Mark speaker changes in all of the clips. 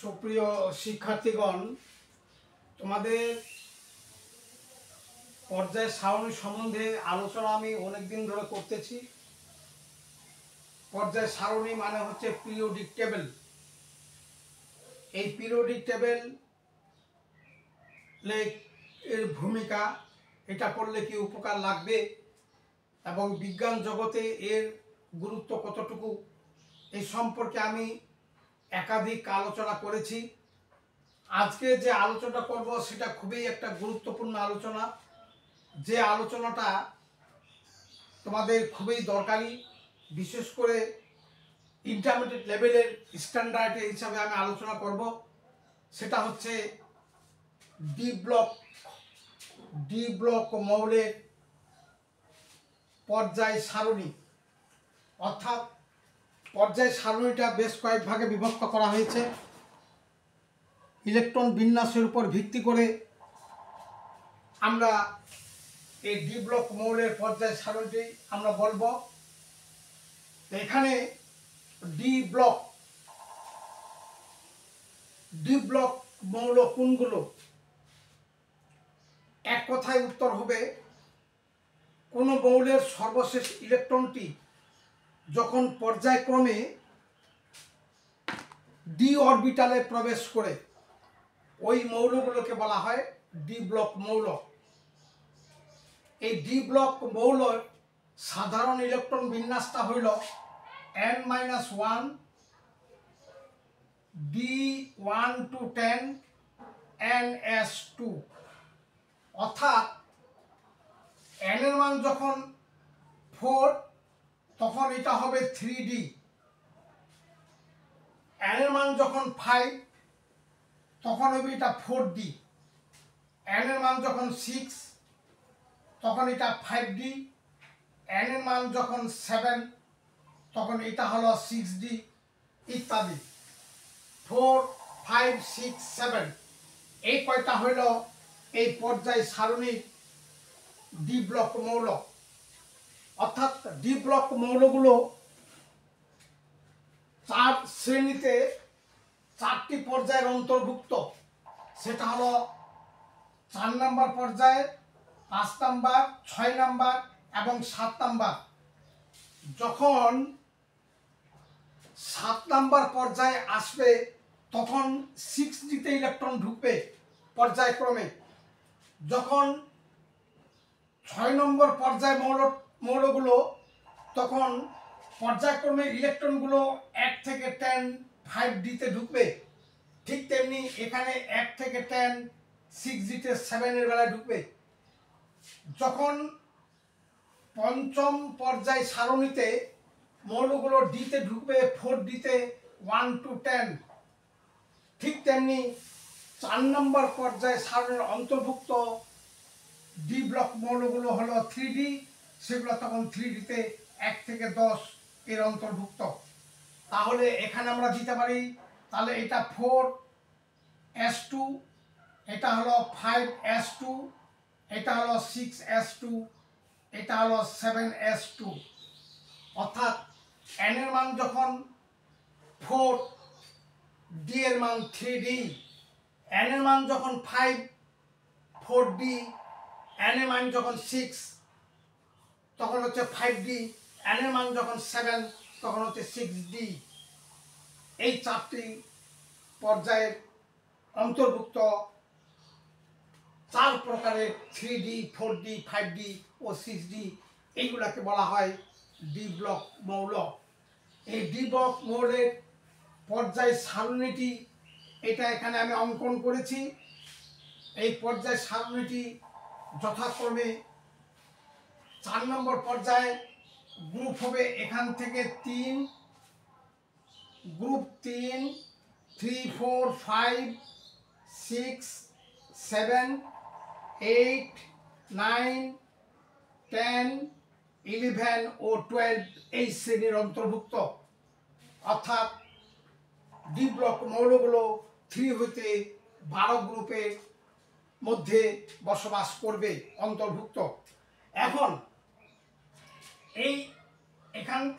Speaker 1: সুপ্রিয় শিক্ষার্থীগণ, তোমাদের পর্যায় সারণী সম্বন্ধে আলোচনা আমি অনেকদিন ধরে করতেছি। পর্যায় সারণী মানে হচ্ছে পিরিয়ডিক টেবিল। এই পিরিয়ডিক টেবিল এর ভূমিকা, এটা পড়লে কি উপকার লাগবে এবং বিজ্ঞান জগতে এর গুরুত্ব কতটুকু, এই সম্পর্কে আমি একাধিক আলোচনা করেছি। আজকে যে আলোচনা করব সেটা খুবই একটা গুরুত্বপূর্ণ আলোচনা, যে আলোচনাটা তোমাদের খুবই দরকারি, বিশেষ করে ইন্টারমিডিয়েট লেভেলের স্ট্যান্ডার্ড হিসাবে আমি আলোচনা করব। সেটা হচ্ছে ডি ব্লক মৌলের পর্যায় সারণী। অর্থাৎ পর্যায় সারণীটা বেশ কয়েক ভাগে বিভক্ত করা হয়েছে। ইলেকট্রন বিন্যাসের উপর ভিত্তি করে আমরা এই ডি ব্লক মৌলের পর্যায় সারণীটি আমরা বলবো। এখানে ডি ব্লক মৌল কোনগুলো? এক কথায় উত্তর হবে, কোন মৌলের সর্বশেষ ইলেকট্রনটি যখন পর্যায়ক্রমে ডি অরবিটালে প্রবেশ করে ওই মৌলগুলোকে বলা হয় ডি ব্লক মৌল। এই ডি ব্লক মৌলের সাধারণ ইলেকট্রন বিন্যাসটা হইল n-1 d1 to 10 ns2। অর্থাৎ n এর মান যখন 4 তখন এটা হবে 3d, n এর মান যখন 5 তখন হবে এটা 4d, n এর মান যখন 6 তখন এটা 5d, n এর মান যখন 7 তখন এটা হলো 6d ইত্যাদি। 4, 5, 6, 7 এই কয়টা হইল এই পর্যায় সারণীর ডি ব্লক মৌল। অর্থাৎ ডি ব্লক মৌলগুলো 4 শ্রেণীতে 4টি পর্যায়ের অন্তর্ভুক্ত। সেটা হলো 4 নাম্বার পর্যায়ে, 5 নাম্বার, 6 নাম্বার এবং 7 নাম্বার। যখন 7 নাম্বার পর্যায়ে আসবে তখন 6ডিতে ইলেকট্রন ঢুকবে পর্যায়ক্রমে। যখন 6 নম্বর পর্যায় মৌলগুলো তখন পর্যায়ক্রমে ইলেকট্রনগুলো 1 থেকে 10 5ডিতে ঢুকবে। ঠিক তেমনি এখানে 1 থেকে 10 6ডিতে 7 এর বেলায় ঢুকবে। যখন পঞ্চম পর্যায় সারণীতে মৌলগুলো ডিতে ঢুকবে 4ডিতে 1 to 10, ঠিক তেমনি 4 নম্বর পর্যায় সারণীর অন্তর্ভুক্ত ডি ব্লক মৌলগুলো হলো 3d, সেগুলো তখন 3ডিতে 1 থেকে 10 এর অন্তর্ভুক্ত। তাহলে এখানে আমরা দিতে পারি, তাহলে এটা 4s2, এটা হলো 5s2, এটা হলো 6s2, এটা হলো 7s2। অর্থাৎ n এর মান যখন 4, d এর মান 3d, n এর মান যখন 5, 4d, n এর মান যখন 6 তখন হচ্ছে 5d, n এর মান যখন 7 তখন হচ্ছে 6d। এই 4টি পর্যায়ের অন্তর্ভুক্ত 4 প্রকারের 3d, 4d, 5d ও 6d, এইগুলাকে বলা হয় ডি ব্লক মৌল। এই ডি ব্লক মৌলের পর্যায় সারণীটি এটা এখানে আমি অঙ্কন করেছি। এই পর্যায় সারণীটি যথাক্রমে 4 নম্বর পর্যায়ে গ্রুপ হবে এখান থেকে 3, গ্রুপ 3, 3, 4, 5, 6, 7, 8, 9, 10, 11 ও 12 এই শ্রেণীর অন্তর্ভুক্ত। অর্থাৎ ডি ব্লক মৌলগুলো 3 হইতে 12 গ্রুপের মধ্যে বসবাস করবে, অন্তর্ভুক্ত। এখন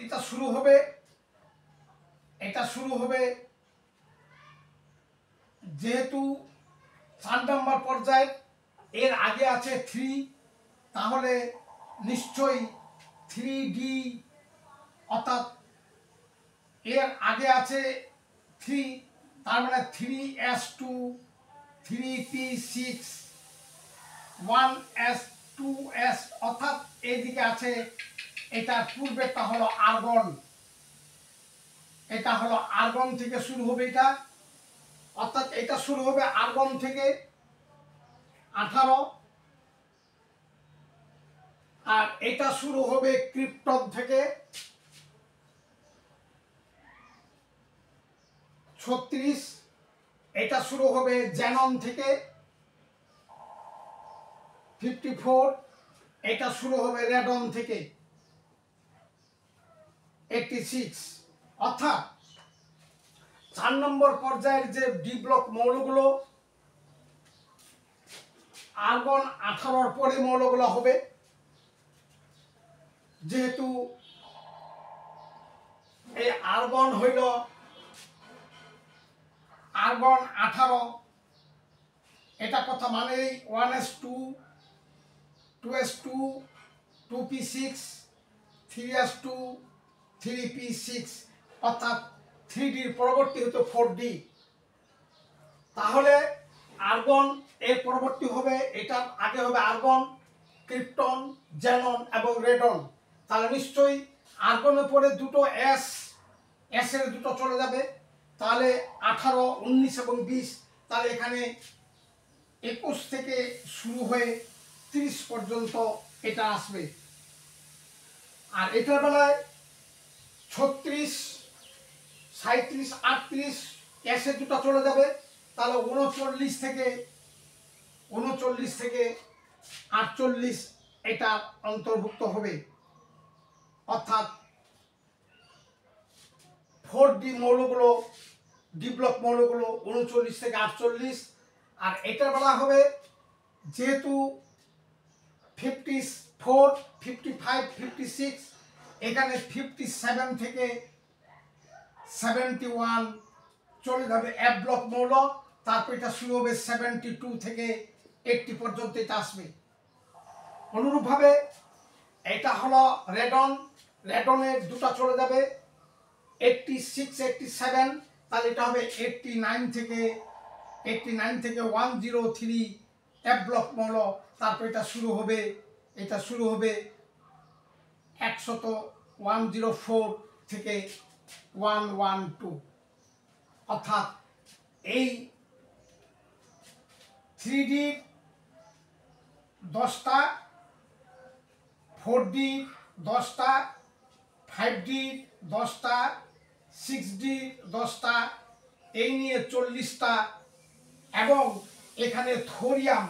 Speaker 1: এটা শুরু হবে যেহেতু 4 নম্বর পর্যায়ের এর আগে আছে 3, তাহলে নিশ্চয়ই 3D, অর্থাৎ এর আগে আছে 3, তার মানে 3s2 3p6 1s2s, অর্থাৎ এইদিকে আছে এটার পূর্বেরটা হলো আর্গন, এটা হলো আর্গন থেকে শুরু হবে এটা, অর্থাৎ এটা শুরু হবে আর্গন থেকে 18, আর এটা শুরু হবে ক্রিপ্টন থেকে 36, এটা শুরু হবে জ্যানন থেকে 54, এটা শুরু হবে রেডন থেকে 86, অর্থাৎ 4 নম্বর পর্যায়ের যে ডি ব্লক মৌলগুলো আর্গন 18 পরে মৌলগুলো হবে, যেহেতু এই আর্গন হইল আর্গন 18, এটা কথা মানে 1s2 2s2 2p6 3s2 3p6, অর্থাৎ 3ডির পরবর্তী হতো 4d। তাহলে আর্গন এর পরবর্তী হবে, এটার আগে হবে আর্গন, ক্রিপ্টন, জ্যানন এবং রেডন। তাহলে নিশ্চয়ই আর্গনের পরে দুটো এস এর দুটো চলে যাবে, তাহলে 18 19 এবং 20, তাহলে এখানে 21 থেকে শুরু হয়ে 30 পর্যন্ত এটা আসবে। আর এটার বেলায় 36 37 38 এসে দুটো চলে যাবে, তাহলে 39 থেকে 48 এটা অন্তর্ভুক্ত হবে, অর্থাৎ 4D মৌলগুলো ডি ব্লক মৌলগুলো 39 থেকে 48। আর এটার বেলা হবে যেহেতু 54 55 56, এখানে 57 থেকে 71 চলে যাবে এফ ব্লক মৌল, তারপর এটা শুরু হবে 72 থেকে 80 পর্যন্ত এটা আসবে। অনুরূপভাবে এটা হলো রেডন, রেডনের দুটো চলে যাবে 86 87, তাহলে এটা হবে 89 থেকে 103 এফ ব্লক মৌল, তারপর এটা শুরু হবে 104 থেকে 112, অর্থাৎ এই 3D 10টা, 4D 10টা, 5D 10টা, 6D 10টা, এই নিয়ে 40টা, এবং এখানে থোরিয়াম,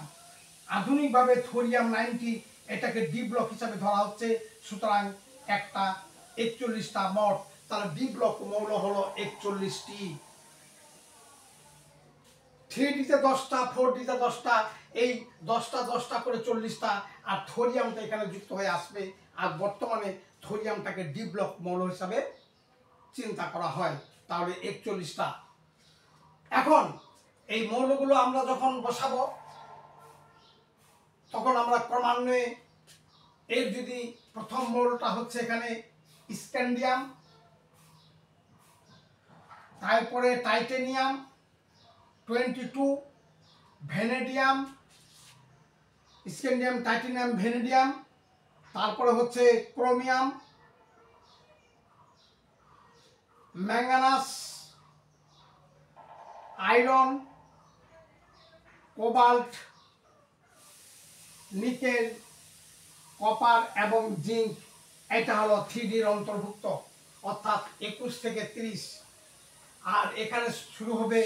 Speaker 1: আধুনিকভাবে থোরিয়াম 90 এটাকে ডি ব্লক হিসাবে ধরা হচ্ছে, সুতরাং একটা 41টা মোট, তাহলে ডি ব্লক মৌল হলো 41টি। 3ডিতে 10টা, 4ডিতে 10টা, এই 10টা করে 40টা, আর থোরিয়ামটা এখানে যুক্ত হয়ে আসবে। আর বর্তমানে থোরিয়ামটাকে ডি ব্লক মৌল হিসাবে চিন্তা করা হয়, তাহলে 41টা। এখন এই মৌলগুলো আমরা যখন বসাবো তখন আমরা ক্রমান্বয়ে এর যদি প্রথম মৌলটা হচ্ছে এখানে স্ক্যান্ডিয়াম, তারপরে titanium 22, vanadium, scandium titanium vanadium, তারপরে হচ্ছে chromium, manganese, iron, cobalt, nickel, copper এবং জিঙ্ক, এটা হলো 3ডির অন্তর্ভুক্ত, অর্থাৎ 21 থেকে 30। আর এখানে শুরু হবে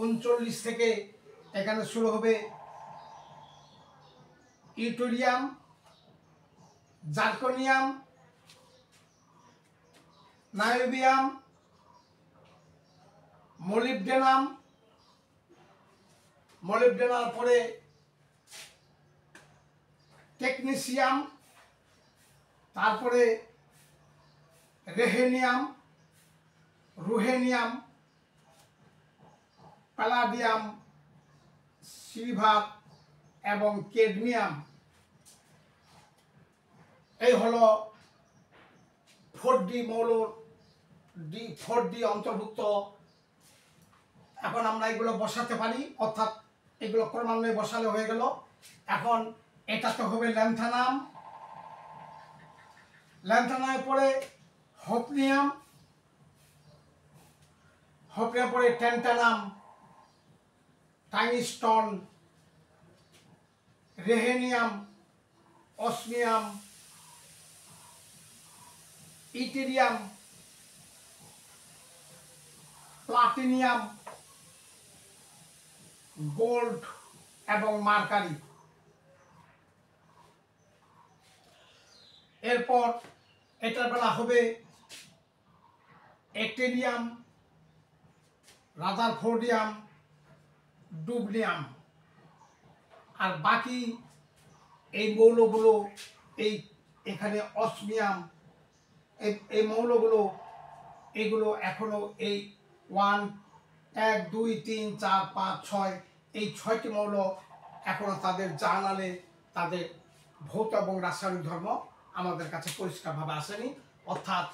Speaker 1: 39 থেকে, এখানে শুরু হবে ইউটোরিয়াম, জার্কোনিয়াম, নায়োবিয়াম, মলিবডেনাম, মলিবডেনার পরে টেকনিসিয়াম, তারপরে রেহেনিয়াম, রুহেনিয়াম, প্যালাডিয়াম, সিলভার এবং ক্যাডমিয়াম। এই হলো 4D মৌল, 4D অন্তর্ভুক্ত। এখন আমরা এগুলো বসাতে পারি, অর্থাৎ এগুলো ক্রমান্বয়ে বসালে হয়ে গেল। এখন এটাতে হবে ল্যান্থানাম, ল্যান্থানামের পরে হফনিয়াম, হফনিয়াম পরে ট্যান্টানাম, টাংস্টন, রেহেনিয়াম, অসমিয়াম, ইটেরিয়াম, প্লাটিনিয়াম, গোল্ড এবং মার্কারি। এরপর এটার বেলা হবে অ্যাক্টিনিয়াম, রাদারফোর্ডিয়াম, ডুবনিয়াম। আর বাকি এই মৌলগুলো, এই এখানে অসমিয়াম, এই মৌলগুলো, এগুলো এখনো এই 1, 2, 3, 4, 5, 6 এই 6টি মৌল এখনো তাদের জার্নালে তাদের ভৌত এবং রাসায়নিক ধর্ম আমাদের কাছে পরিষ্কারভাবে আসেনি। অর্থাৎ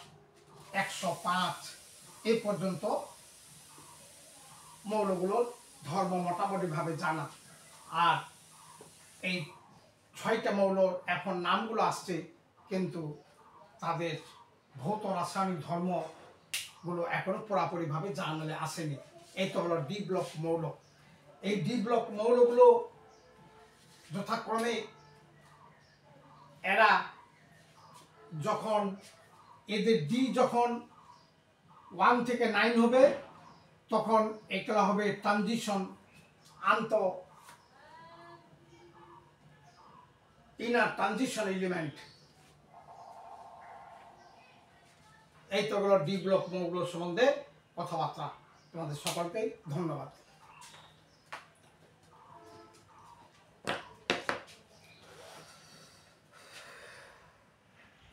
Speaker 1: 105 এই পর্যন্ত মৌলগুলোর ধর্ম মোটামুটিভাবে জানা। আর এই 6টা মৌলর এখন নামগুলো আসছে, কিন্তু তাদের ভৌত রাসায়নিক ধর্মগুলো এখনো পুরোপুরিভাবে জার্নালে আসেনি। এই তো হলো ডি ব্লক মৌল। এই ডি ব্লক মৌলগুলো যথাক্রমে এরা যখন এদের ডি যখন 1 থেকে 9 হবে, তখন এটা হবে ট্রানজিশন ইনার ট্রানজিশন এলিমেন্ট। এই তো হলো ডি ব্লক মৌল সম্বন্ধে কথাবার্তা। তোমাদের সকলকে ধন্যবাদ।